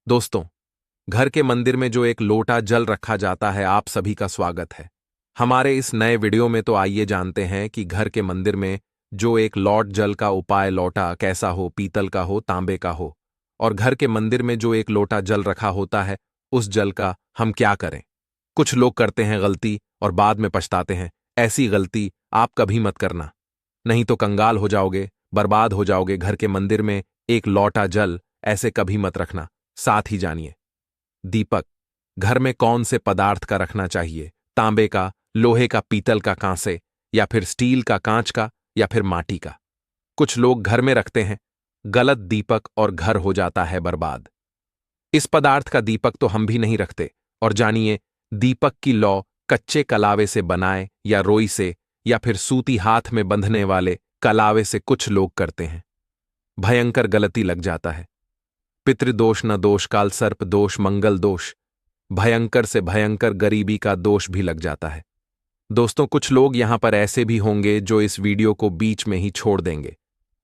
दोस्तों, घर के मंदिर में जो एक लोटा जल रखा जाता है, आप सभी का स्वागत है। हमारे इस नए वीडियो में तो आइए जानते हैं कि घर के मंदिर में जो एक लौट जल का उपाय लोटा कैसा हो, पीतल का हो, तांबे का हो, और घर के मंदिर में जो एक लोटा जल रखा होता है, उस जल का हम क्या करें। कुछ लोग करते हैं गलती और बाद में पछताते हैं। ऐसी गलती आप कभी मत करना, नहीं तो कंगाल हो जाओगे, बर्बाद हो जाओगे। घर के मंदिर में एक लौटा जल ऐसे कभी मत रखना। साथ ही जानिए, दीपक घर में कौन से पदार्थ का रखना चाहिए, तांबे का, लोहे का, पीतल का, कांसे, या फिर स्टील का, कांच का, या फिर माटी का। कुछ लोग घर में रखते हैं गलत दीपक और घर हो जाता है बर्बाद। इस पदार्थ का दीपक तो हम भी नहीं रखते। और जानिए, दीपक की लौ कच्चे कलावे से बनाए या रोई से या फिर सूती हाथ में बंधने वाले कलावे से कुछ लोग करते हैं। भयंकर गलती लग जाता है। पितृदोष न दोष, काल सर्प दोष, मंगल दोष, भयंकर से भयंकर गरीबी का दोष भी लग जाता है। दोस्तों, कुछ लोग यहां पर ऐसे भी होंगे जो इस वीडियो को बीच में ही छोड़ देंगे।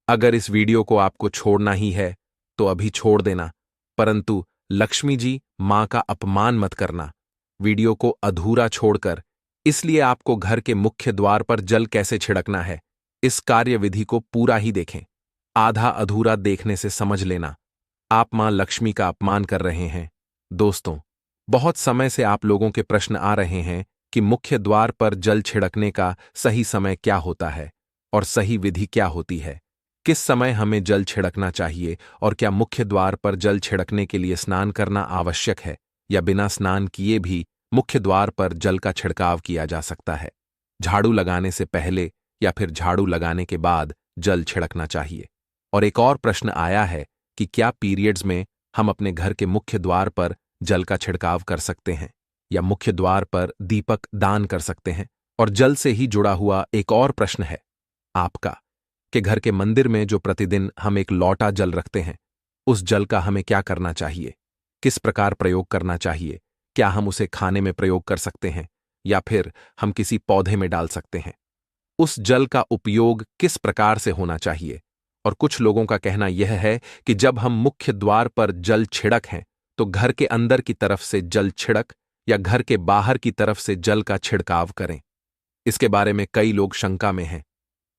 अगर इस वीडियो को आपको छोड़ना ही है तो अभी छोड़ देना, परंतु लक्ष्मी जी, मां का अपमान मत करना। वीडियो को अधूरा छोड़कर, इसलिए आपको घर के मुख्य द्वार पर जल कैसे छिड़कना है, इस कार्यविधि को पूरा ही देखें। आधा अधूरा देखने से समझ लेना आप मां लक्ष्मी का अपमान कर रहे हैं। दोस्तों, बहुत समय से आप लोगों के प्रश्न आ रहे हैं कि मुख्य द्वार पर जल छिड़कने का सही समय क्या होता है और सही विधि क्या होती है। किस समय हमें जल छिड़कना चाहिए और क्या मुख्य द्वार पर जल छिड़कने के लिए स्नान करना आवश्यक है या बिना स्नान किए भी मुख्य द्वार पर जल का छिड़काव किया जा सकता है। झाड़ू लगाने से पहले या फिर झाड़ू लगाने के बाद जल छिड़कना चाहिए। और एक और प्रश्न आया है कि क्या पीरियड्स में हम अपने घर के मुख्य द्वार पर जल का छिड़काव कर सकते हैं या मुख्य द्वार पर दीपक दान कर सकते हैं। और जल से ही जुड़ा हुआ एक और प्रश्न है आपका कि घर के मंदिर में जो प्रतिदिन हम एक लौटा जल रखते हैं, उस जल का हमें क्या करना चाहिए, किस प्रकार प्रयोग करना चाहिए। क्या हम उसे खाने में प्रयोग कर सकते हैं या फिर हम किसी पौधे में डाल सकते हैं। उस जल का उपयोग किस प्रकार से होना चाहिए। और कुछ लोगों का कहना यह है कि जब हम मुख्य द्वार पर जल छिड़क हैं तो घर के अंदर की तरफ से जल छिड़क या घर के बाहर की तरफ से जल का छिड़काव करें। इसके बारे में कई लोग शंका में हैं।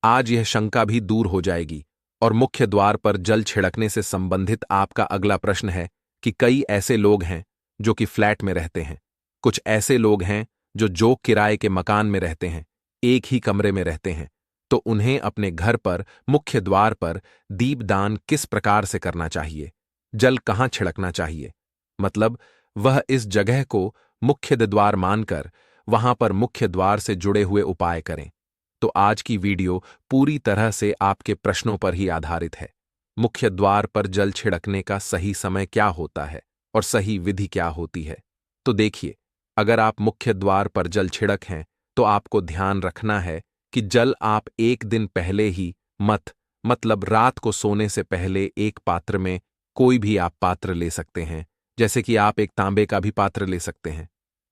आज यह शंका भी दूर हो जाएगी। और मुख्य द्वार पर जल छिड़कने से संबंधित आपका अगला प्रश्न है कि कई ऐसे लोग हैं जो कि फ्लैट में रहते हैं, कुछ ऐसे लोग हैं जो किराए के मकान में रहते हैं, एक ही कमरे में रहते हैं, तो उन्हें अपने घर पर मुख्य द्वार पर दीपदान किस प्रकार से करना चाहिए, जल कहां छिड़कना चाहिए। मतलब वह इस जगह को मुख्य द्वार मानकर वहां पर मुख्य द्वार से जुड़े हुए उपाय करें। तो आज की वीडियो पूरी तरह से आपके प्रश्नों पर ही आधारित है। मुख्य द्वार पर जल छिड़कने का सही समय क्या होता है और सही विधि क्या होती है। तो देखिए, अगर आप मुख्य द्वार पर जल छिड़क हैं तो आपको ध्यान रखना है कि जल आप एक दिन पहले ही मतलब रात को सोने से पहले एक पात्र में, कोई भी आप पात्र ले सकते हैं। जैसे कि आप एक तांबे का भी पात्र ले सकते हैं।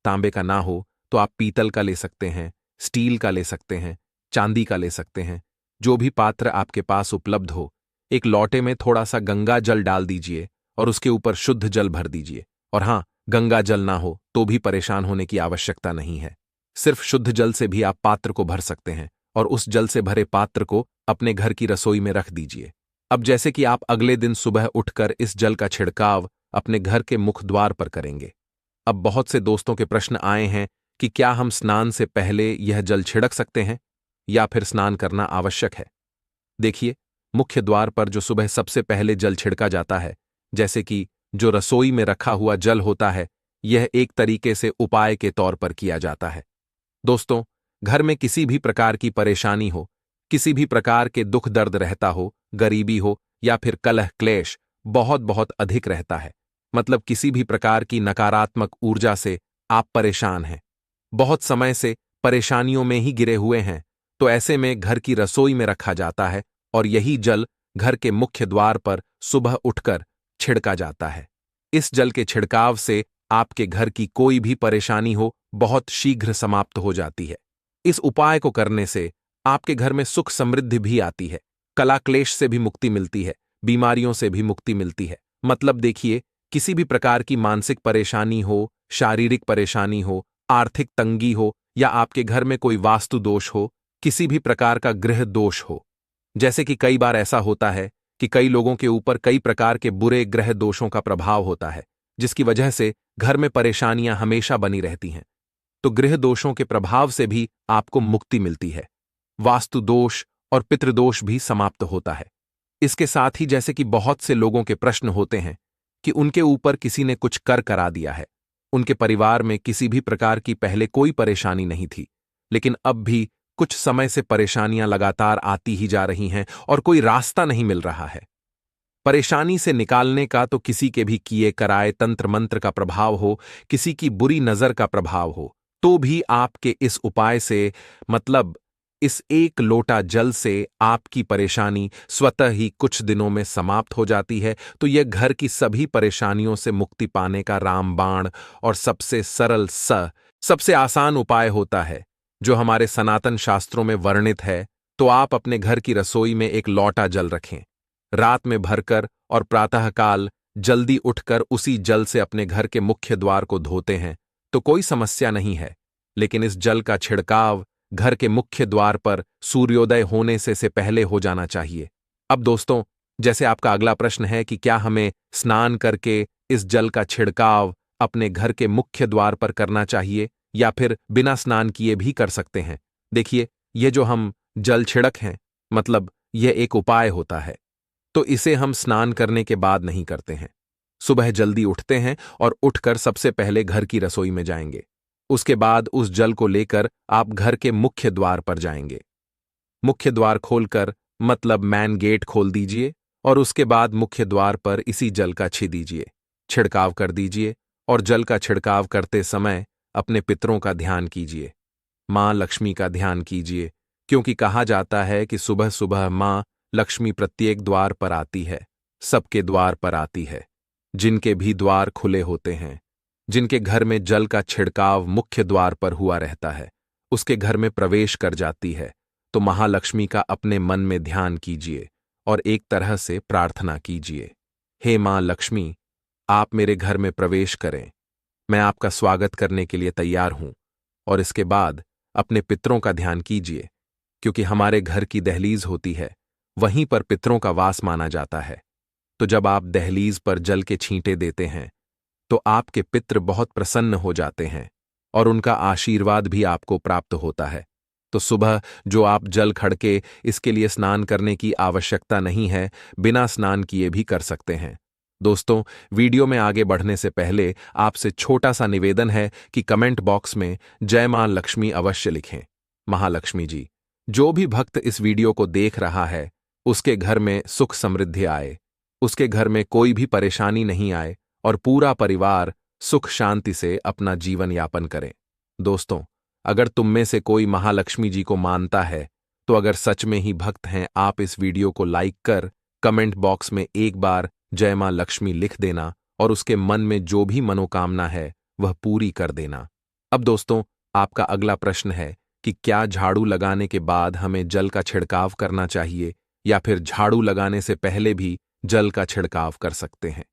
तांबे का ना हो तो आप पीतल का ले सकते हैं, स्टील का ले सकते हैं, चांदी का ले सकते हैं। जो भी पात्र आपके पास उपलब्ध हो, एक लौटे में थोड़ा सा गंगा जल डाल दीजिए और उसके ऊपर शुद्ध जल भर दीजिए। और हां, गंगा जल ना हो तो भी परेशान होने की आवश्यकता नहीं है। सिर्फ शुद्ध जल से भी आप पात्र को भर सकते हैं और उस जल से भरे पात्र को अपने घर की रसोई में रख दीजिए। अब जैसे कि आप अगले दिन सुबह उठकर इस जल का छिड़काव अपने घर के मुख द्वार पर करेंगे। अब बहुत से दोस्तों के प्रश्न आए हैं कि क्या हम स्नान से पहले यह जल छिड़क सकते हैं या फिर स्नान करना आवश्यक है। देखिए, मुख्य द्वार पर जो सुबह सबसे पहले जल छिड़का जाता है, जैसे कि जो रसोई में रखा हुआ जल होता है, यह एक तरीके से उपाय के तौर पर किया जाता है। दोस्तों, घर में किसी भी प्रकार की परेशानी हो, किसी भी प्रकार के दुख दर्द रहता हो, गरीबी हो या फिर कलह क्लेश बहुत बहुत अधिक रहता है, मतलब किसी भी प्रकार की नकारात्मक ऊर्जा से आप परेशान हैं, बहुत समय से परेशानियों में ही गिरे हुए हैं, तो ऐसे में घर की रसोई में रखा जाता है और यही जल घर के मुख्य द्वार पर सुबह उठकर छिड़का जाता है। इस जल के छिड़काव से आपके घर की कोई भी परेशानी हो बहुत शीघ्र समाप्त हो जाती है। इस उपाय को करने से आपके घर में सुख समृद्धि भी आती है, कला क्लेश से भी मुक्ति मिलती है, बीमारियों से भी मुक्ति मिलती है। मतलब देखिए, किसी भी प्रकार की मानसिक परेशानी हो, शारीरिक परेशानी हो, आर्थिक तंगी हो या आपके घर में कोई वास्तु दोष हो, किसी भी प्रकार का गृह दोष हो। जैसे कि कई बार ऐसा होता है कि कई लोगों के ऊपर कई प्रकार के बुरे ग्रह दोषों का प्रभाव होता है, जिसकी वजह से घर में परेशानियां हमेशा बनी रहती हैं। तो गृह दोषों के प्रभाव से भी आपको मुक्ति मिलती है। वास्तु दोष और पितृदोष भी समाप्त होता है। इसके साथ ही जैसे कि बहुत से लोगों के प्रश्न होते हैं कि उनके ऊपर किसी ने कुछ कर करा दिया है। उनके परिवार में किसी भी प्रकार की पहले कोई परेशानी नहीं थी, लेकिन अब भी कुछ समय से परेशानियां लगातार आती ही जा रही हैं और कोई रास्ता नहीं मिल रहा है। परेशानी से निकालने का तो किसी के भी किए कराए तंत्र मंत्र का प्रभाव हो, किसी की बुरी नजर का प्रभाव हो, तो भी आपके इस उपाय से, मतलब इस एक लोटा जल से आपकी परेशानी स्वतः ही कुछ दिनों में समाप्त हो जाती है। तो यह घर की सभी परेशानियों से मुक्ति पाने का रामबाण और सबसे सरल सबसे आसान उपाय होता है, जो हमारे सनातन शास्त्रों में वर्णित है। तो आप अपने घर की रसोई में एक लोटा जल रखें, रात में भरकर और प्रातःकाल जल्दी उठकर उसी जल से अपने घर के मुख्य द्वार को धोते हैं तो कोई समस्या नहीं है। लेकिन इस जल का छिड़काव घर के मुख्य द्वार पर सूर्योदय होने से पहले हो जाना चाहिए। अब दोस्तों, जैसे आपका अगला प्रश्न है कि क्या हमें स्नान करके इस जल का छिड़काव अपने घर के मुख्य द्वार पर करना चाहिए या फिर बिना स्नान किए भी कर सकते हैं। देखिए, ये जो हम जल छिड़क हैं, मतलब यह एक उपाय होता है, तो इसे हम स्नान करने के बाद नहीं करते हैं। सुबह जल्दी उठते हैं और उठकर सबसे पहले घर की रसोई में जाएंगे। उसके बाद उस जल को लेकर आप घर के मुख्य द्वार पर जाएंगे। मुख्य द्वार खोलकर, मतलब मैन गेट खोल दीजिए और उसके बाद मुख्य द्वार पर इसी जल का छिड़काव कर दीजिए। और जल का छिड़काव करते समय अपने पितरों का ध्यान कीजिए, मां लक्ष्मी का ध्यान कीजिए, क्योंकि कहा जाता है कि सुबह सुबह मां लक्ष्मी प्रत्येक द्वार पर आती है, सबके द्वार पर आती है। जिनके भी द्वार खुले होते हैं, जिनके घर में जल का छिड़काव मुख्य द्वार पर हुआ रहता है, उसके घर में प्रवेश कर जाती है। तो महालक्ष्मी का अपने मन में ध्यान कीजिए और एक तरह से प्रार्थना कीजिए, हे मां लक्ष्मी, आप मेरे घर में प्रवेश करें, मैं आपका स्वागत करने के लिए तैयार हूं। और इसके बाद अपने पितरों का ध्यान कीजिए, क्योंकि हमारे घर की दहलीज होती है, वहीं पर पितरों का वास माना जाता है। तो जब आप दहलीज पर जल के छींटे देते हैं तो आपके पितृ बहुत प्रसन्न हो जाते हैं और उनका आशीर्वाद भी आपको प्राप्त होता है। तो सुबह जो आप जल खड़के, इसके लिए स्नान करने की आवश्यकता नहीं है, बिना स्नान किए भी कर सकते हैं। दोस्तों, वीडियो में आगे बढ़ने से पहले आपसे छोटा सा निवेदन है कि कमेंट बॉक्स में जय मां लक्ष्मी अवश्य लिखें। महालक्ष्मी जी, जो भी भक्त इस वीडियो को देख रहा है, उसके घर में सुख समृद्धि आए, उसके घर में कोई भी परेशानी नहीं आए और पूरा परिवार सुख शांति से अपना जीवन यापन करे। दोस्तों, अगर तुम में से कोई महालक्ष्मी जी को मानता है, तो अगर सच में ही भक्त हैं, आप इस वीडियो को लाइक कर कमेंट बॉक्स में एक बार जय मां लक्ष्मी लिख देना और उसके मन में जो भी मनोकामना है वह पूरी कर देना। अब दोस्तों, आपका अगला प्रश्न है कि क्या झाड़ू लगाने के बाद हमें जल का छिड़काव करना चाहिए या फिर झाड़ू लगाने से पहले भी जल का छिड़काव कर सकते हैं।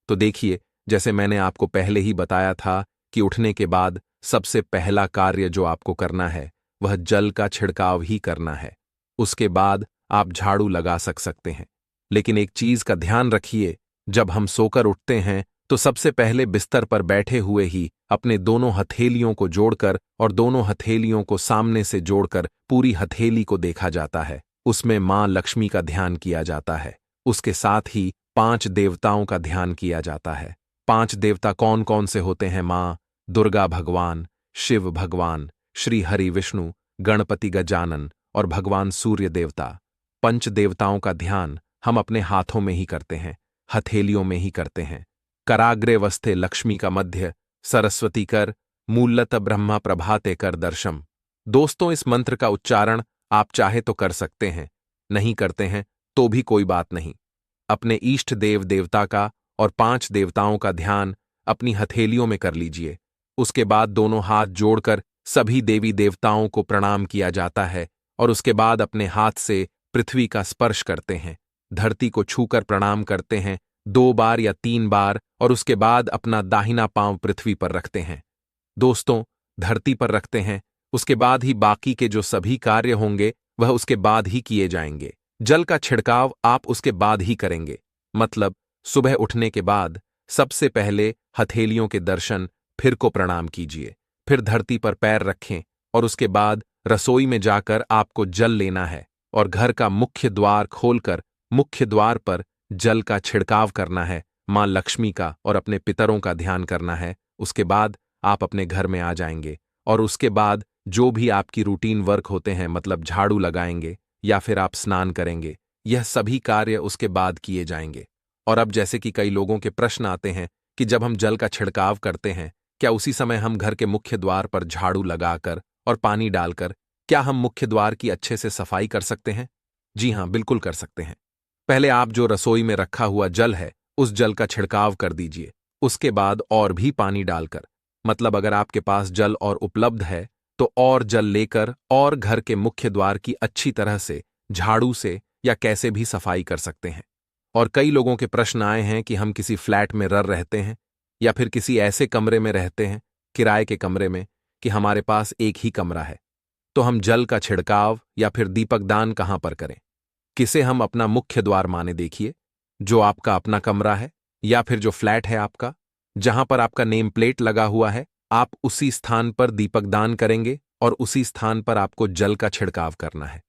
तो देखिए, जैसे मैंने आपको पहले ही बताया था कि उठने के बाद सबसे पहला कार्य जो आपको करना है वह जल का छिड़काव ही करना है। उसके बाद आप झाड़ू लगा सकते हैं। लेकिन एक चीज का ध्यान रखिए, जब हम सोकर उठते हैं तो सबसे पहले बिस्तर पर बैठे हुए ही अपने दोनों हथेलियों को जोड़कर और दोनों हथेलियों को सामने से जोड़कर पूरी हथेली को देखा जाता है। उसमें मां लक्ष्मी का ध्यान किया जाता है। उसके साथ ही 5 देवताओं का ध्यान किया जाता है। 5 देवता कौन कौन से होते हैं? मां दुर्गा भगवान, शिव भगवान, श्री हरि विष्णु, गणपति गजानन और भगवान सूर्य देवता। 5 देवताओं का ध्यान हम अपने हाथों में ही करते हैं, हथेलियों में ही करते हैं। कराग्रे वस्ते लक्ष्मी का मध्य, सरस्वती कर, मूलत ब्रह्मा प्रभाते कर दर्शम। दोस्तों, इस मंत्र का उच्चारण आप चाहे तो कर सकते हैं, नहीं करते हैं तो भी कोई बात नहीं। अपने इष्ट देव देवता का और 5 देवताओं का ध्यान अपनी हथेलियों में कर लीजिए। उसके बाद दोनों हाथ जोड़कर सभी देवी देवताओं को प्रणाम किया जाता है और उसके बाद अपने हाथ से पृथ्वी का स्पर्श करते हैं, धरती को छूकर प्रणाम करते हैं 2 बार या 3 बार और उसके बाद अपना दाहिना पांव पृथ्वी पर रखते हैं। दोस्तों, धरती पर रखते हैं। उसके बाद ही बाकी के जो सभी कार्य होंगे वह उसके बाद ही किए जाएंगे। जल का छिड़काव आप उसके बाद ही करेंगे। मतलब सुबह उठने के बाद सबसे पहले हथेलियों के दर्शन, फिर को प्रणाम कीजिए, फिर धरती पर पैर रखें और उसके बाद रसोई में जाकर आपको जल लेना है और घर का मुख्य द्वार खोलकर मुख्य द्वार पर जल का छिड़काव करना है, मां लक्ष्मी का और अपने पितरों का ध्यान करना है। उसके बाद आप अपने घर में आ जाएंगे और उसके बाद जो भी आपकी रूटीन वर्क होते हैं, मतलब झाड़ू लगाएंगे या फिर आप स्नान करेंगे, यह सभी कार्य उसके बाद किए जाएंगे। और अब जैसे कि कई लोगों के प्रश्न आते हैं कि जब हम जल का छिड़काव करते हैं, क्या उसी समय हम घर के मुख्य द्वार पर झाड़ू लगाकर और पानी डालकर क्या हम मुख्य द्वार की अच्छे से सफाई कर सकते हैं? जी हां, बिल्कुल कर सकते हैं। पहले आप जो रसोई में रखा हुआ जल है, उस जल का छिड़काव कर दीजिए। उसके बाद और भी पानी डालकर, मतलब अगर आपके पास जल और उपलब्ध है तो और जल लेकर और घर के मुख्य द्वार की अच्छी तरह से झाड़ू से या कैसे भी सफाई कर सकते हैं। और कई लोगों के प्रश्न आए हैं कि हम किसी फ्लैट में रहते हैं या फिर किसी ऐसे कमरे में रहते हैं, किराए के कमरे में, कि हमारे पास एक ही कमरा है, तो हम जल का छिड़काव या फिर दीपक दान कहां पर करें? किसे हम अपना मुख्य द्वार माने देखिए, जो आपका अपना कमरा है या फिर जो फ्लैट है आपका, जहां पर आपका नेम प्लेट लगा हुआ है, आप उसी स्थान पर दीपक दान करेंगे और उसी स्थान पर आपको जल का छिड़काव करना है।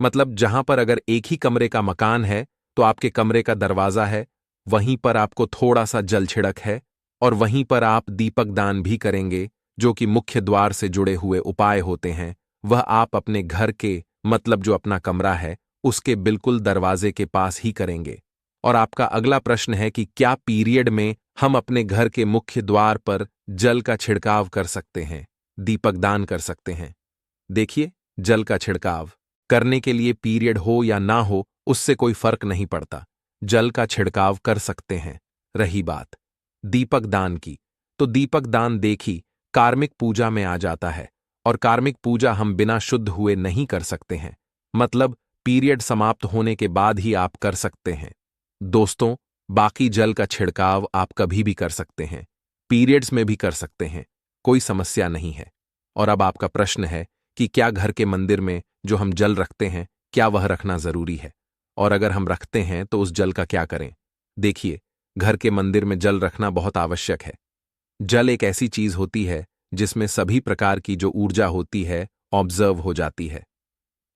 मतलब जहां पर अगर एक ही कमरे का मकान है तो आपके कमरे का दरवाजा है, वहीं पर आपको थोड़ा सा जल छिड़क है और वहीं पर आप दीपक दान भी करेंगे, जो कि मुख्य द्वार से जुड़े हुए उपाय होते हैं। वह आप अपने घर के, मतलब जो अपना कमरा है, उसके बिल्कुल दरवाजे के पास ही करेंगे। और आपका अगला प्रश्न है कि क्या पीरियड में हम अपने घर के मुख्य द्वार पर जल का छिड़काव कर सकते हैं, दीपक दान कर सकते हैं? देखिए, जल का छिड़काव करने के लिए पीरियड हो या ना हो उससे कोई फर्क नहीं पड़ता, जल का छिड़काव कर सकते हैं। रही बात दीपक दान की, तो दीपक दान देखी कार्मिक पूजा में आ जाता है और कार्मिक पूजा हम बिना शुद्ध हुए नहीं कर सकते हैं। मतलब पीरियड समाप्त होने के बाद ही आप कर सकते हैं। दोस्तों, बाकी जल का छिड़काव आप कभी भी कर सकते हैं, पीरियड्स में भी कर सकते हैं, कोई समस्या नहीं है। और अब आपका प्रश्न है कि क्या घर के मंदिर में जो हम जल रखते हैं, क्या वह रखना जरूरी है? और अगर हम रखते हैं तो उस जल का क्या करें? देखिए, घर के मंदिर में जल रखना बहुत आवश्यक है। जल एक ऐसी चीज होती है जिसमें सभी प्रकार की जो ऊर्जा होती है ऑब्जर्व हो जाती है।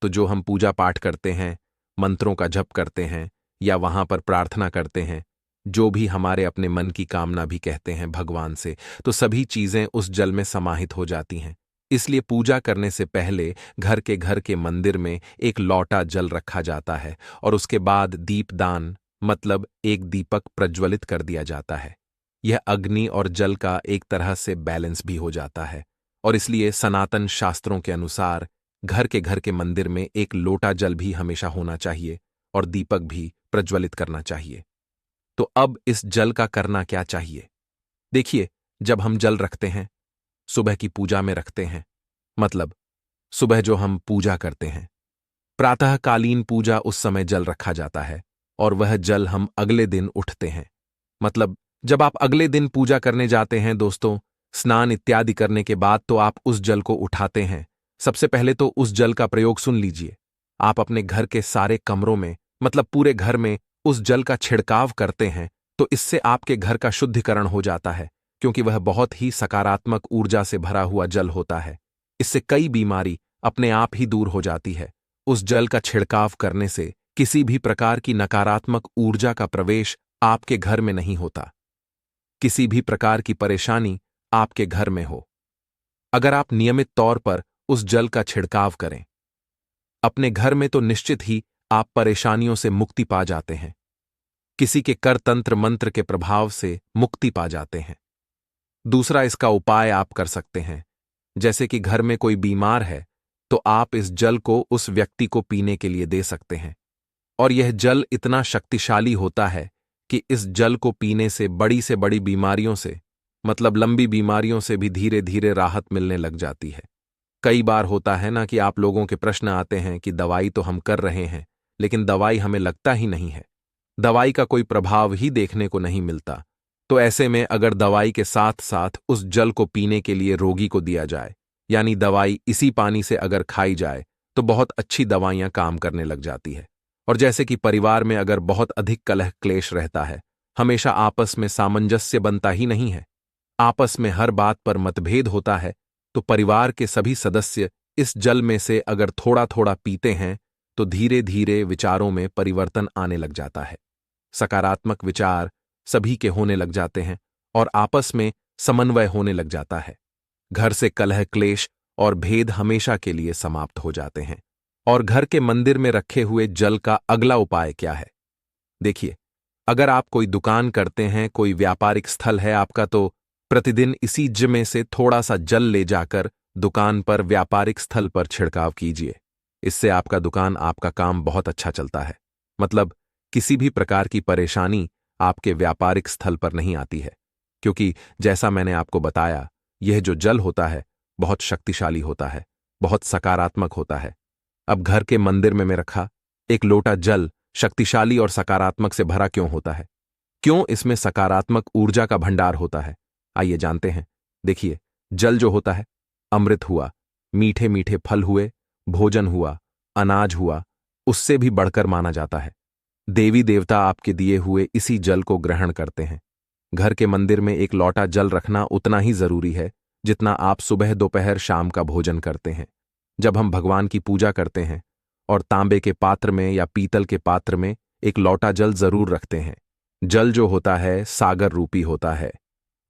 तो जो हम पूजा पाठ करते हैं, मंत्रों का जप करते हैं या वहां पर प्रार्थना करते हैं, जो भी हमारे अपने मन की कामना भी कहते हैं भगवान से, तो सभी चीजें उस जल में समाहित हो जाती हैं। इसलिए पूजा करने से पहले घर के मंदिर में एक लौटा जल रखा जाता है और उसके बाद दीपदान, मतलब एक दीपक प्रज्वलित कर दिया जाता है। यह अग्नि और जल का एक तरह से बैलेंस भी हो जाता है और इसलिए सनातन शास्त्रों के अनुसार घर के मंदिर में एक लोटा जल भी हमेशा होना चाहिए और दीपक भी प्रज्वलित करना चाहिए। तो अब इस जल का करना क्या चाहिए? देखिए, जब हम जल रखते हैं, सुबह की पूजा में रखते हैं, मतलब सुबह जो हम पूजा करते हैं, प्रातःकालीन पूजा, उस समय जल रखा जाता है और वह जल हम अगले दिन उठते हैं। मतलब जब आप अगले दिन पूजा करने जाते हैं दोस्तों, स्नान इत्यादि करने के बाद तो आप उस जल को उठाते हैं। सबसे पहले तो उस जल का प्रयोग सुन लीजिए। आप अपने घर के सारे कमरों में, मतलब पूरे घर में उस जल का छिड़काव करते हैं, तो इससे आपके घर का शुद्धिकरण हो जाता है, क्योंकि वह बहुत ही सकारात्मक ऊर्जा से भरा हुआ जल होता है। इससे कई बीमारी अपने आप ही दूर हो जाती है। उस जल का छिड़काव करने से किसी भी प्रकार की नकारात्मक ऊर्जा का प्रवेश आपके घर में नहीं होता, किसी भी प्रकार की परेशानी आपके घर में हो। अगर आप नियमित तौर पर उस जल का छिड़काव करें अपने घर में, तो निश्चित ही आप परेशानियों से मुक्ति पा जाते हैं, किसी के कर तंत्र मंत्र के प्रभाव से मुक्ति पा जाते हैं। दूसरा इसका उपाय आप कर सकते हैं, जैसे कि घर में कोई बीमार है तो आप इस जल को उस व्यक्ति को पीने के लिए दे सकते हैं। और यह जल इतना शक्तिशाली होता है कि इस जल को पीने से बड़ी बीमारियों से, मतलब लंबी बीमारियों से भी धीरे धीरे राहत मिलने लग जाती है। कई बार होता है ना कि आप लोगों के प्रश्न आते हैं कि दवाई तो हम कर रहे हैं, लेकिन दवाई हमें लगता ही नहीं है, दवाई का कोई प्रभाव ही देखने को नहीं मिलता। तो ऐसे में अगर दवाई के साथ साथ उस जल को पीने के लिए रोगी को दिया जाए, यानी दवाई इसी पानी से अगर खाई जाए, तो बहुत अच्छी दवाइयां काम करने लग जाती है। और जैसे कि परिवार में अगर बहुत अधिक कलह क्लेश रहता है, हमेशा आपस में सामंजस्य बनता ही नहीं है, आपस में हर बात पर मतभेद होता है, तो परिवार के सभी सदस्य इस जल में से अगर थोड़ा थोड़ा पीते हैं तो धीरे धीरे विचारों में परिवर्तन आने लग जाता है। सकारात्मक विचार सभी के होने लग जाते हैं और आपस में समन्वय होने लग जाता है। घर से कलह क्लेश और भेद हमेशा के लिए समाप्त हो जाते हैं। और घर के मंदिर में रखे हुए जल का अगला उपाय क्या है? देखिए, अगर आप कोई दुकान करते हैं, कोई व्यापारिक स्थल है आपका, तो प्रतिदिन इसी ज में से थोड़ा सा जल ले जाकर दुकान पर, व्यापारिक स्थल पर छिड़काव कीजिए। इससे आपका दुकान, आपका काम बहुत अच्छा चलता है। मतलब किसी भी प्रकार की परेशानी आपके व्यापारिक स्थल पर नहीं आती है, क्योंकि जैसा मैंने आपको बताया, यह जो जल होता है बहुत शक्तिशाली होता है, बहुत सकारात्मक होता है। अब घर के मंदिर में रखा एक लोटा जल शक्तिशाली और सकारात्मक से भरा क्यों होता है? क्यों इसमें सकारात्मक ऊर्जा का भंडार होता है? आइए जानते हैं। देखिए, जल जो होता है, अमृत हुआ, मीठे मीठे फल हुए, भोजन हुआ, अनाज हुआ, उससे भी बढ़कर माना जाता है। देवी देवता आपके दिए हुए इसी जल को ग्रहण करते हैं। घर के मंदिर में एक लोटा जल रखना उतना ही जरूरी है जितना आप सुबह दोपहर शाम का भोजन करते हैं। जब हम भगवान की पूजा करते हैं और तांबे के पात्र में या पीतल के पात्र में एक लोटा जल जरूर रखते हैं। जल जो होता है सागर रूपी होता है,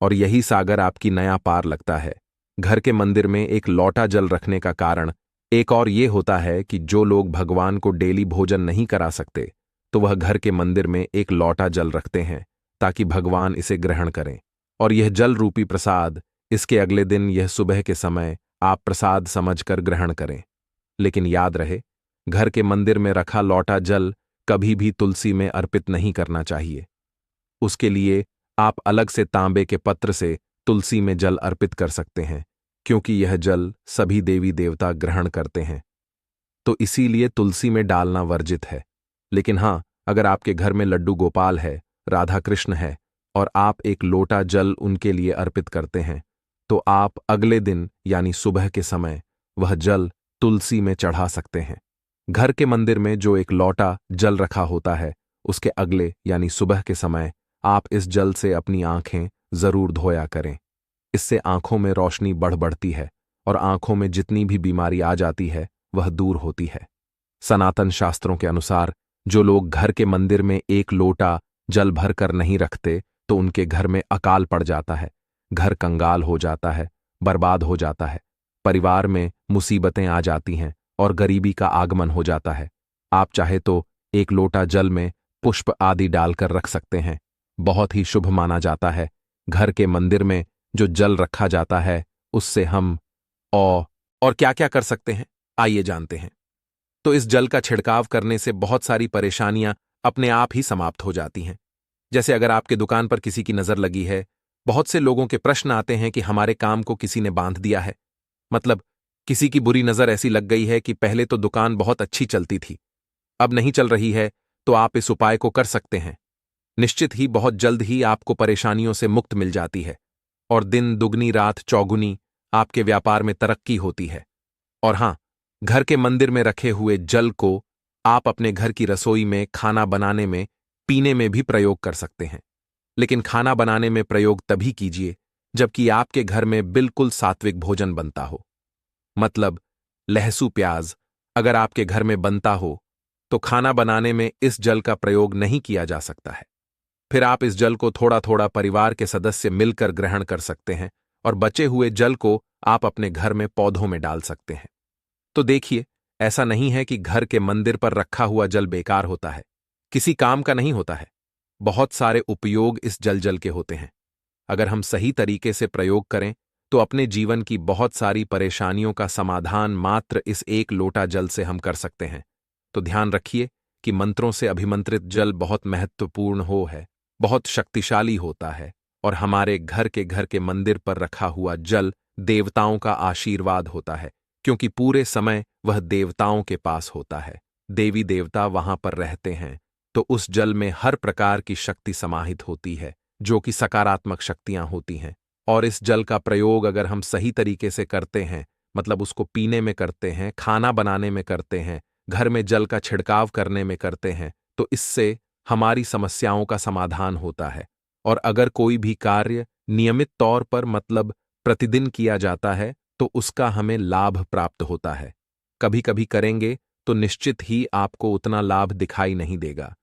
और यही सागर आपकी नया पार लगता है। घर के मंदिर में एक लोटा जल रखने का कारण एक और ये होता है कि जो लोग भगवान को डेली भोजन नहीं करा सकते, तो वह घर के मंदिर में एक लोटा जल रखते हैं ताकि भगवान इसे ग्रहण करें। और यह जल रूपी प्रसाद इसके अगले दिन, यह सुबह के समय आप प्रसाद समझकर ग्रहण करें। लेकिन याद रहे, घर के मंदिर में रखा लोटा जल कभी भी तुलसी में अर्पित नहीं करना चाहिए। उसके लिए आप अलग से तांबे के पत्र से तुलसी में जल अर्पित कर सकते हैं, क्योंकि यह जल सभी देवी देवता ग्रहण करते हैं, तो इसीलिए तुलसी में डालना वर्जित है। लेकिन हां, अगर आपके घर में लड्डू गोपाल है, राधा कृष्ण है, और आप एक लोटा जल उनके लिए अर्पित करते हैं, तो आप अगले दिन यानी सुबह के समय वह जल तुलसी में चढ़ा सकते हैं। घर के मंदिर में जो एक लोटा जल रखा होता है, उसके अगले यानी सुबह के समय आप इस जल से अपनी आंखें जरूर धोया करें। इससे आंखों में रोशनी बढ़ती है और आंखों में जितनी भी बीमारी आ जाती है वह दूर होती है। सनातन शास्त्रों के अनुसार जो लोग घर के मंदिर में एक लोटा जल भर कर नहीं रखते, तो उनके घर में अकाल पड़ जाता है, घर कंगाल हो जाता है, बर्बाद हो जाता है, परिवार में मुसीबतें आ जाती हैं और गरीबी का आगमन हो जाता है। आप चाहे तो एक लोटा जल में पुष्प आदि डालकर रख सकते हैं, बहुत ही शुभ माना जाता है। घर के मंदिर में जो जल रखा जाता है, उससे हम और क्या क्या कर सकते हैं, आइए जानते हैं। तो इस जल का छिड़काव करने से बहुत सारी परेशानियां अपने आप ही समाप्त हो जाती हैं। जैसे अगर आपके दुकान पर किसी की नजर लगी है, बहुत से लोगों के प्रश्न आते हैं कि हमारे काम को किसी ने बांध दिया है। मतलब किसी की बुरी नजर ऐसी लग गई है कि पहले तो दुकान बहुत अच्छी चलती थी, अब नहीं चल रही है, तो आप इस उपाय को कर सकते हैं। निश्चित ही बहुत जल्द ही आपको परेशानियों से मुक्त मिल जाती है और दिन दुगनी रात चौगुनी आपके व्यापार में तरक्की होती है। और हां, घर के मंदिर में रखे हुए जल को आप अपने घर की रसोई में, खाना बनाने में, पीने में भी प्रयोग कर सकते हैं। लेकिन खाना बनाने में प्रयोग तभी कीजिए जबकि आपके घर में बिल्कुल सात्विक भोजन बनता हो। मतलब लहसुन प्याज अगर आपके घर में बनता हो, तो खाना बनाने में इस जल का प्रयोग नहीं किया जा सकता है। फिर आप इस जल को थोड़ा थोड़ा परिवार के सदस्य मिलकर ग्रहण कर सकते हैं और बचे हुए जल को आप अपने घर में पौधों में डाल सकते हैं। तो देखिए, ऐसा नहीं है कि घर के मंदिर पर रखा हुआ जल बेकार होता है, किसी काम का नहीं होता है। बहुत सारे उपयोग इस जल के होते हैं। अगर हम सही तरीके से प्रयोग करें तो अपने जीवन की बहुत सारी परेशानियों का समाधान मात्र इस एक लोटा जल से हम कर सकते हैं। तो ध्यान रखिए कि मंत्रों से अभिमंत्रित जल बहुत महत्वपूर्ण है, बहुत शक्तिशाली होता है, और हमारे घर के मंदिर पर रखा हुआ जल देवताओं का आशीर्वाद होता है, क्योंकि पूरे समय वह देवताओं के पास होता है। देवी देवता वहां पर रहते हैं, तो उस जल में हर प्रकार की शक्ति समाहित होती है। जो कि सकारात्मक शक्तियां होती हैं। और इस जल का प्रयोग अगर हम सही तरीके से करते हैं, मतलब उसको पीने में करते हैं, खाना बनाने में करते हैं, घर में जल का छिड़काव करने में करते हैं, तो इससे हमारी समस्याओं का समाधान होता है। और अगर कोई भी कार्य नियमित तौर पर, मतलब प्रतिदिन किया जाता है, तो उसका हमें लाभ प्राप्त होता है। कभी कभी करेंगे तो निश्चित ही आपको उतना लाभ दिखाई नहीं देगा,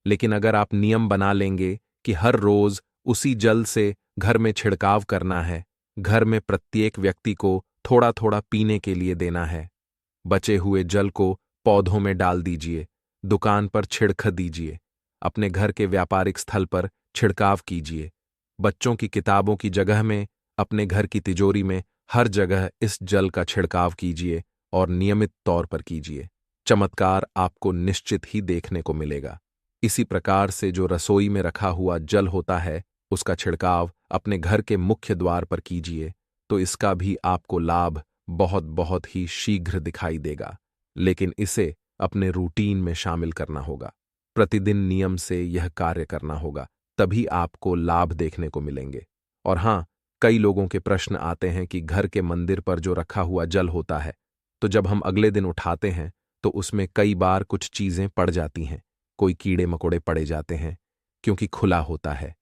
लेकिन अगर आप नियम बना लेंगे कि हर रोज उसी जल से घर में छिड़काव करना है, घर में प्रत्येक व्यक्ति को थोड़ा थोड़ा पीने के लिए देना है, बचे हुए जल को पौधों में डाल दीजिए, दुकान पर छिड़क दीजिए, अपने घर के व्यापारिक स्थल पर छिड़काव कीजिए, बच्चों की किताबों की जगह में, अपने घर की तिजोरी में, हर जगह इस जल का छिड़काव कीजिए और नियमित तौर पर कीजिए। चमत्कार आपको निश्चित ही देखने को मिलेगा। इसी प्रकार से जो रसोई में रखा हुआ जल होता है, उसका छिड़काव अपने घर के मुख्य द्वार पर कीजिए, तो इसका भी आपको लाभ बहुत बहुत ही शीघ्र दिखाई देगा। लेकिन इसे अपने रूटीन में शामिल करना होगा, प्रतिदिन नियम से यह कार्य करना होगा, तभी आपको लाभ देखने को मिलेंगे। और हां, कई लोगों के प्रश्न आते हैं कि घर के मंदिर पर जो रखा हुआ जल होता है, तो जब हम अगले दिन उठाते हैं तो उसमें कई बार कुछ चीजें पड़ जाती हैं, कोई कीड़े मकोड़े पड़े जाते हैं, क्योंकि खुला होता है।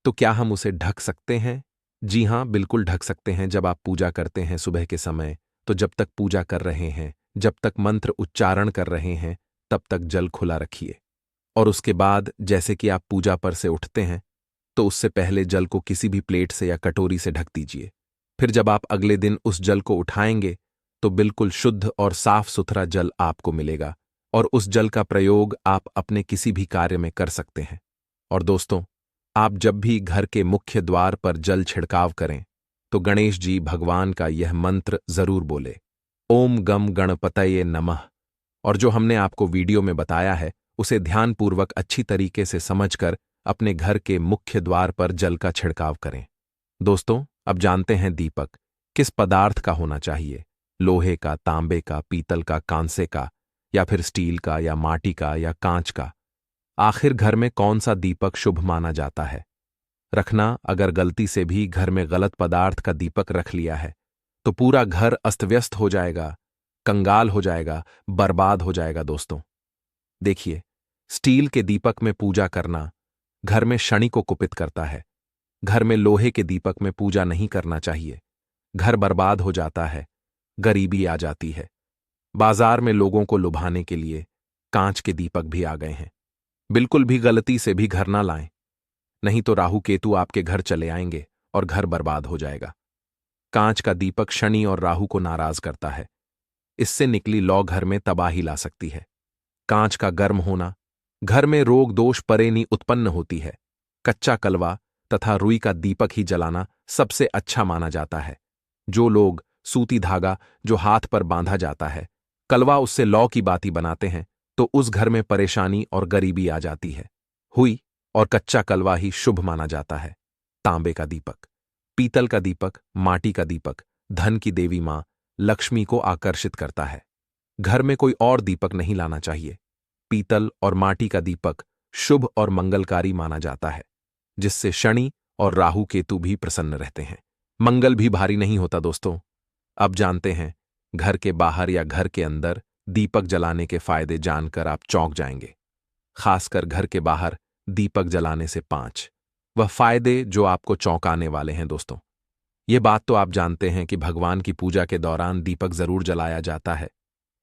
तो क्या हम उसे ढक सकते हैं? जी हां, बिल्कुल ढक सकते हैं। जब आप पूजा करते हैं सुबह के समय, तो जब तक पूजा कर रहे हैं, जब तक मंत्र उच्चारण कर रहे हैं, तब तक जल खुला रखिए। और उसके बाद जैसे कि आप पूजा पर से उठते हैं, तो उससे पहले जल को किसी भी प्लेट से या कटोरी से ढक दीजिए। फिर जब आप अगले दिन उस जल को उठाएंगे, तो बिल्कुल शुद्ध और साफ सुथरा जल आपको मिलेगा, और उस जल का प्रयोग आप अपने किसी भी कार्य में कर सकते हैं। और दोस्तों, आप जब भी घर के मुख्य द्वार पर जल छिड़काव करें, तो गणेश जी भगवान का यह मंत्र जरूर बोले, ओम गम गणपतये नमः। और जो हमने आपको वीडियो में बताया है, उसे ध्यानपूर्वक अच्छी तरीके से समझकर अपने घर के मुख्य द्वार पर जल का छिड़काव करें। दोस्तों, अब जानते हैं दीपक किस पदार्थ का होना चाहिए, लोहे का, तांबे का, पीतल का, कांसे का, या फिर स्टील का, या माटी का, या कांच का। आखिर घर में कौन सा दीपक शुभ माना जाता है रखना? अगर गलती से भी घर में गलत पदार्थ का दीपक रख लिया है, तो पूरा घर अस्त व्यस्त हो जाएगा, कंगाल हो जाएगा, बर्बाद हो जाएगा। दोस्तों देखिए, स्टील के दीपक में पूजा करना घर में शनि को कुपित करता है। घर में लोहे के दीपक में पूजा नहीं करना चाहिए, घर बर्बाद हो जाता है, गरीबी आ जाती है। बाजार में लोगों को लुभाने के लिए कांच के दीपक भी आ गए हैं। बिल्कुल भी गलती से भी घर ना लाएं, नहीं तो राहु केतु आपके घर चले आएंगे और घर बर्बाद हो जाएगा। कांच का दीपक शनि और राहु को नाराज करता है, इससे निकली लौ घर में तबाही ला सकती है। कांच का गर्म होना घर में रोग दोष परेनी उत्पन्न होती है। कच्चा कलवा तथा रुई का दीपक ही जलाना सबसे अच्छा माना जाता है। जो लोग सूती धागा जो हाथ पर बांधा जाता है, कलवा उससे लौ की बाती बनाते हैं, तो उस घर में परेशानी और गरीबी आ जाती है। हुई और कच्चा कलवा ही शुभ माना जाता है। तांबे का दीपक, पीतल का दीपक, माटी का दीपक धन की देवी मां लक्ष्मी को आकर्षित करता है। घर में कोई और दीपक नहीं लाना चाहिए। पीतल और माटी का दीपक शुभ और मंगलकारी माना जाता है, जिससे शनि और राहु केतु भी प्रसन्न रहते हैं, मंगल भी भारी नहीं होता। दोस्तों, अब जानते हैं घर के बाहर या घर के अंदर दीपक जलाने के फायदे जानकर आप चौंक जाएंगे। खासकर घर के बाहर दीपक जलाने से 5 वह फायदे जो आपको चौंकाने वाले हैं। दोस्तों, ये बात तो आप जानते हैं कि भगवान की पूजा के दौरान दीपक जरूर जलाया जाता है।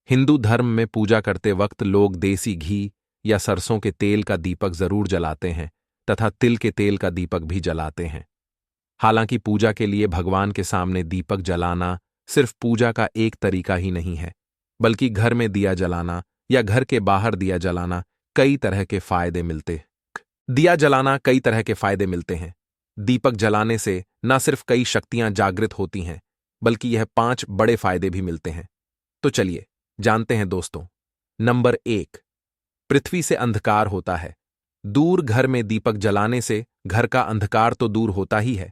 हिंदू धर्म में पूजा करते वक्त लोग देसी घी या सरसों के तेल का दीपक जरूर जलाते हैं तथा तिल के तेल का दीपक भी जलाते हैं। हालांकि पूजा के लिए भगवान के सामने दीपक जलाना सिर्फ पूजा का एक तरीका ही नहीं है, बल्कि घर में दिया जलाना या घर के बाहर दिया जलाना कई तरह के फायदे मिलते हैं। दीपक जलाने से न सिर्फ कई शक्तियां जागृत होती हैं, बल्कि यह 5 बड़े फायदे भी मिलते हैं। तो चलिए जानते हैं दोस्तों। नंबर 1, पृथ्वी से अंधकार होता है। दूर घर में दीपक जलाने से घर का अंधकार तो दूर होता ही है,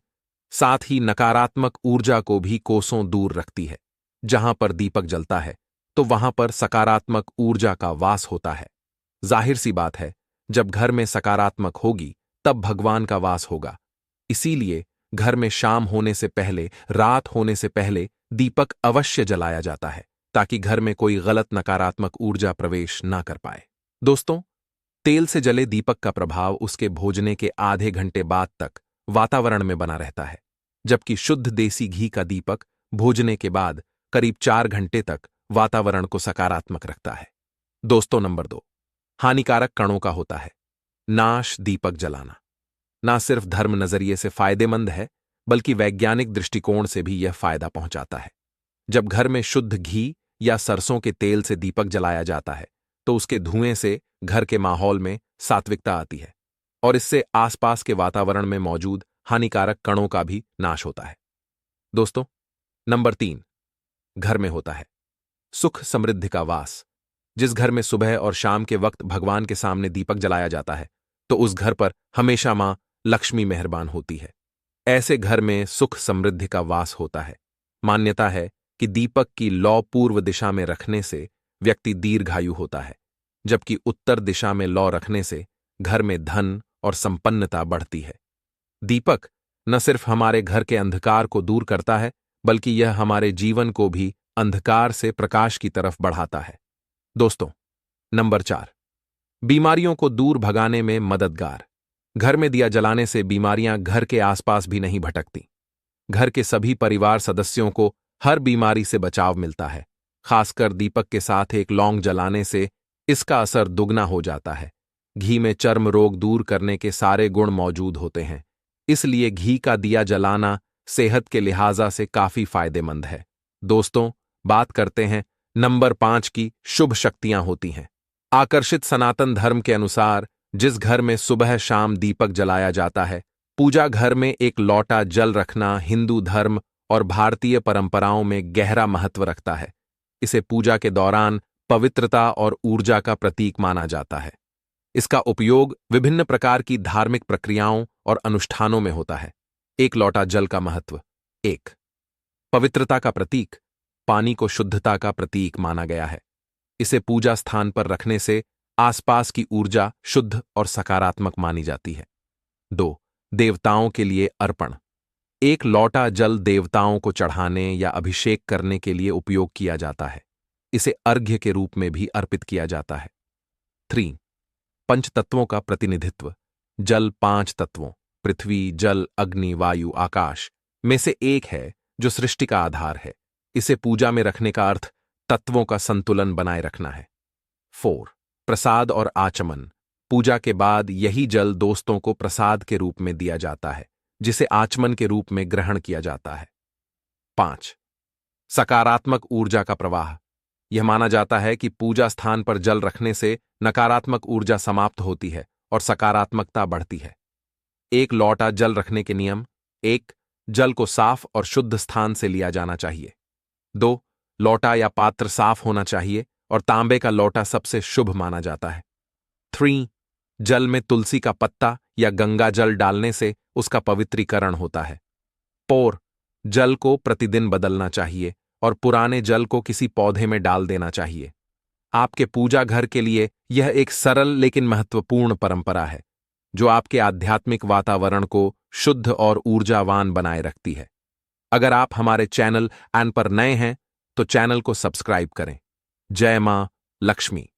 साथ ही नकारात्मक ऊर्जा को भी कोसों दूर रखती है। जहां पर दीपक जलता है, तो वहां पर सकारात्मक ऊर्जा का वास होता है। जाहिर सी बात है, जब घर में सकारात्मक होगी तब भगवान का वास होगा। इसीलिए घर में शाम होने से पहले, रात होने से पहले दीपक अवश्य जलाया जाता है, ताकि घर में कोई गलत नकारात्मक ऊर्जा प्रवेश ना कर पाए। दोस्तों, तेल से जले दीपक का प्रभाव उसके भोजने के आधे घंटे बाद तक वातावरण में बना रहता है, जबकि शुद्ध देसी घी का दीपक भोजने के बाद करीब 4 घंटे तक वातावरण को सकारात्मक रखता है। दोस्तों, नंबर 2, हानिकारक कणों का होता है। नाश दीपक जलाना ना सिर्फ धर्म नजरिए से फायदेमंद है, बल्कि वैज्ञानिक दृष्टिकोण से भी यह फायदा पहुंचाता है। जब घर में शुद्ध घी या सरसों के तेल से दीपक जलाया जाता है, तो उसके धुएं से घर के माहौल में सात्विकता आती है और इससे आसपास के वातावरण में मौजूद हानिकारक कणों का भी नाश होता है। दोस्तों, नंबर 3, घर में होता है सुख समृद्धि का वास। जिस घर में सुबह और शाम के वक्त भगवान के सामने दीपक जलाया जाता है, तो उस घर पर हमेशा मां लक्ष्मी मेहरबान होती है। ऐसे घर में सुख समृद्धि का वास होता है। मान्यता है कि दीपक की लौ पूर्व दिशा में रखने से व्यक्ति दीर्घायु होता है, जबकि उत्तर दिशा में लौ रखने से घर में धन और संपन्नता बढ़ती है। दीपक न सिर्फ हमारे घर के अंधकार को दूर करता है, बल्कि यह हमारे जीवन को भी अंधकार से प्रकाश की तरफ बढ़ाता है। दोस्तों, नंबर 4, बीमारियों को दूर भगाने में मददगार। घर में दिया जलाने से बीमारियां घर के आसपास भी नहीं भटकती। घर के सभी परिवार सदस्यों को हर बीमारी से बचाव मिलता है। खासकर दीपक के साथ एक लौंग जलाने से इसका असर दुगना हो जाता है। घी में चर्म रोग दूर करने के सारे गुण मौजूद होते हैं, इसलिए घी का दिया जलाना सेहत के लिहाजा से काफी फायदेमंद है। दोस्तों, बात करते हैं नंबर 5 की शुभ शक्तियां होती हैं। आकर्षित सनातन धर्म के अनुसार जिस घर में सुबह शाम दीपक जलाया जाता है, पूजा घर में एक लौटा जल रखना हिंदू धर्म और भारतीय परंपराओं में गहरा महत्व रखता है। इसे पूजा के दौरान पवित्रता और ऊर्जा का प्रतीक माना जाता है। इसका उपयोग विभिन्न प्रकार की धार्मिक प्रक्रियाओं और अनुष्ठानों में होता है। एक लौटा जल का महत्व। 1, पवित्रता का प्रतीक। पानी को शुद्धता का प्रतीक माना गया है। इसे पूजा स्थान पर रखने से आसपास की ऊर्जा शुद्ध और सकारात्मक मानी जाती है। 2, देवताओं के लिए अर्पण। एक लौटा जल देवताओं को चढ़ाने या अभिषेक करने के लिए उपयोग किया जाता है। इसे अर्घ्य के रूप में भी अर्पित किया जाता है। 3, पंचतत्वों का प्रतिनिधित्व। जल 5 तत्वों पृथ्वी, जल, अग्नि, वायु, आकाश में से एक है, जो सृष्टि का आधार है। इसे पूजा में रखने का अर्थ तत्वों का संतुलन बनाए रखना है। 4, प्रसाद और आचमन। पूजा के बाद यही जल दोस्तों को प्रसाद के रूप में दिया जाता है, जिसे आचमन के रूप में ग्रहण किया जाता है। 5, सकारात्मक ऊर्जा का प्रवाह। यह माना जाता है कि पूजा स्थान पर जल रखने से नकारात्मक ऊर्जा समाप्त होती है और सकारात्मकता बढ़ती है। एक लौटा जल रखने के नियम। 1, जल को साफ और शुद्ध स्थान से लिया जाना चाहिए। 2, लौटा या पात्र साफ होना चाहिए और तांबे का लौटा सबसे शुभ माना जाता है। 3, जल में तुलसी का पत्ता या गंगा जल डालने से उसका पवित्रीकरण होता है। 4, जल को प्रतिदिन बदलना चाहिए और पुराने जल को किसी पौधे में डाल देना चाहिए। आपके पूजा घर के लिए यह एक सरल लेकिन महत्वपूर्ण परंपरा है, जो आपके आध्यात्मिक वातावरण को शुद्ध और ऊर्जावान बनाए रखती है। अगर आप हमारे चैनल एन पर नए हैं, तो चैनल को सब्सक्राइब करें। जय मां लक्ष्मी।